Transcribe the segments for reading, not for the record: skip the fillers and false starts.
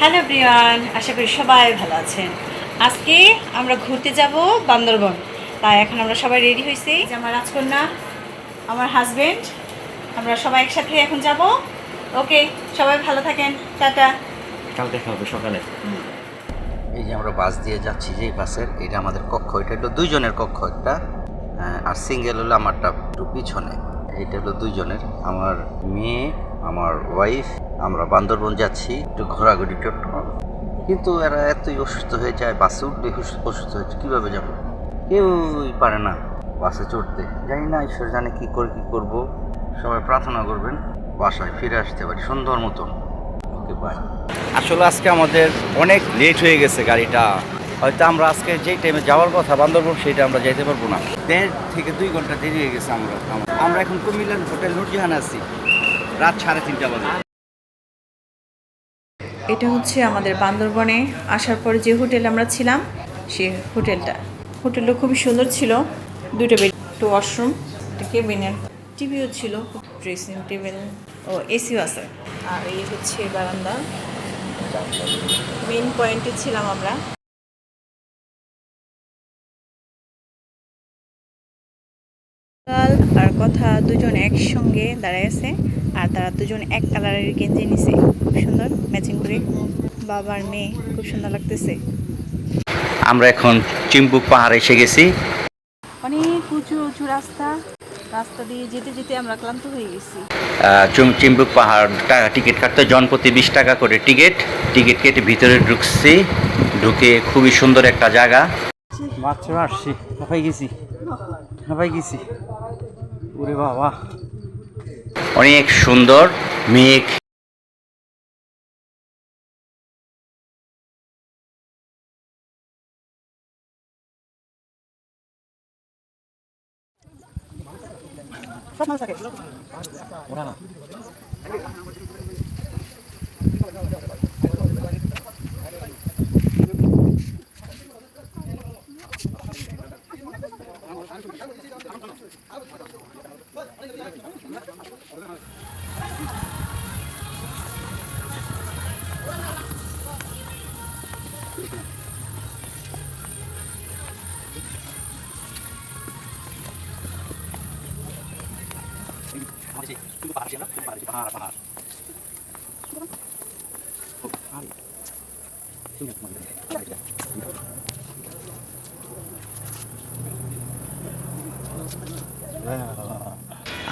Hello everyone, আশা করি সবাই ভালো আছেন। আজকে আমরা ঘুরতে যাব বান্দরবন। তাই এখন আমরা সবাই রেডি হয়েছি। যে আমার রাজকন্যা, আমার হাজবেন্ড, আমরা সবাই একসাথে এখন যাব। ওকে, সবাই ভালো থাকেন, টাটা। কাল দেখা হবে সকালে। এই যে আমরা বাস দিয়ে যাচ্ছি, যে বাসের এটা আমাদের কক্ষ, এটা হলো দুইজনের কক্ষ একটা, আর সিঙ্গেল হলো আমারটা একটু পিছনে। এটা হলো দুইজনের, আমার মেয়ে, আমার ওয়াইফ। আমরা বান্দরবন যাচ্ছি একটু ঘোরাঘুরি জন্য, কিন্তু এরা এতই অসুস্থ হয়ে যায়, বাসে উঠলে অসুস্থ হয়েছে, কীভাবে যাবো? কেউই পারে না বাসে চড়তে। জানি না, ঈশ্বর জানে কী করে কী করবো। সবাই প্রার্থনা করবেন বাসায় ফিরে আসতে পারি সুন্দর মতন। ওকে, বাই। আসলে আজকে আমাদের অনেক লেট হয়ে গেছে গাড়িটা। হয়তো আমরা আজকে যেই টাইমে যাওয়ার কথা বান্দরবন, সেইটা আমরা যাইতে পারবো না। 1.5 থেকে 2 ঘন্টা দেরি হয়ে গেছে। আমরা এখন কুমিল্লার হোটেল নুরজাহান আছি, রাত 3:30 বাজে। এটা হচ্ছে আমাদের বান্দরবনে আসার পরে যে হোটেলে আমরা ছিলাম, সে হোটেলটা খুবই সুন্দর ছিল। দুটো বেড, একটু ওয়াশরুম, একটা কেবিনের, টিভিও ছিল, ড্রেসিং টেবিল ও এসিও আছে। আর এই হচ্ছে বারান্দা। মেইন পয়েন্টে ছিলাম আমরা। আর কথা, দুজন একসঙ্গে দাঁড়ায় আছে, আর তারা দুজন এক কালারের গেঞ্জি নিছে, খুব সুন্দর ম্যাচিং করে। বাবার মেয়ে, খুব সুন্দর লাগতেছে। আমরা এখন চিম্বুক পাহাড়ে এসে গেছি। অনেক উঁচু উঁচু রাস্তা, রাস্তা দিয়ে যেতে যেতে আমরা ক্লান্ত হয়ে গেছি। চিম্বুক পাহাড় টিকিট কাটতে জনপ্রতি 20 টাকা করে টিকিট কেটে ভিতরে ঢুকছি। ঢুকে খুবই সুন্দর একটা জায়গা। মাত্র আসছি, হাঁপাই গেছি। ওরে বাবা, অনেক সুন্দর মেঘ।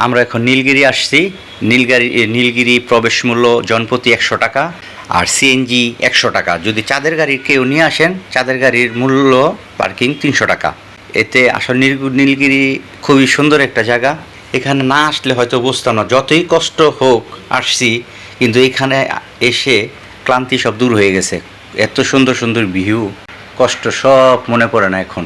আমরা এখন নীলগিরি আসছি। নীলগিরি প্রবেশ মূল্য জনপ্রতি 100 টাকা, আর সিএনজি 100 টাকা। যদি চাঁদের গাড়ি কেউ নিয়ে আসেন, চাঁদের গাড়ির মূল্য পার্কিং 300 টাকা। এতে আসলে নীলগিরি খুবই সুন্দর একটা জায়গা। এখানে না আসলে হয়তো বুঝতাম না, যতই কষ্ট হোক আসছি, কিন্তু এখানে এসে ক্লান্তি সব দূর হয়ে গেছে। এত সুন্দর সুন্দর ভিউ, কষ্ট সব মনে পড়ে না এখন।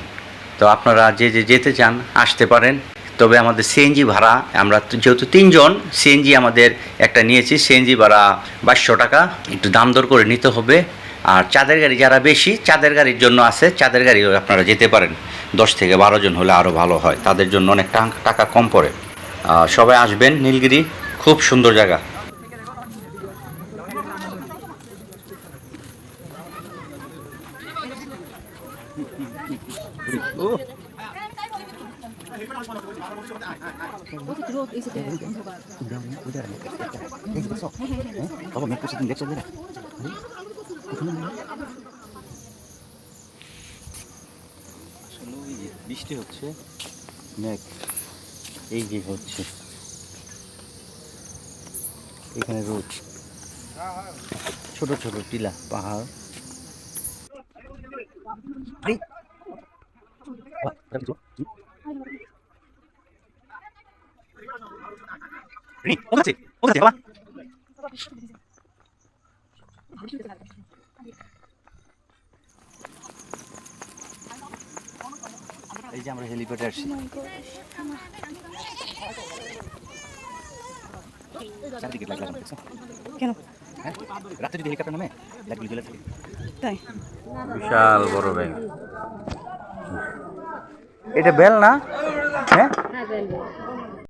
তো আপনারা যে যেতে চান আসতে পারেন। তবে আমাদের সিএনজি ভাড়া, আমরা যেহেতু 3 জন, সিএনজি আমাদের একটা নিয়েছি, সিএনজি ভাড়া 2200 টাকা। একটু দাম দর করে নিতে হবে। আর চাঁদের গাড়ি যারা বেশি, চাঁদের গাড়ির জন্য আছে, চাঁদের গাড়ি আপনারা যেতে পারেন। 10 থেকে 12 জন হলে আরও ভালো হয়, তাদের জন্য অনেক টাকা কম পড়ে। সবাই আসবেন নীলগিরি, খুব সুন্দর জায়গা। বৃষ্টি হচ্ছে, মেঘ এই যে হচ্ছে, এখানে রোদ, ছোট ছোট টিলা পাহাড়। এই যে আমরা হেলিপ্যাডে আসছি। চারিদিকে লাইট লাগানো আছে। কেন? রাতে যদি হেলিকপ্টার নামে লাইটগুলো জ্বলে থাকে। তাই? বিশাল বড় বেল। এটা বেল না? হ্যাঁ,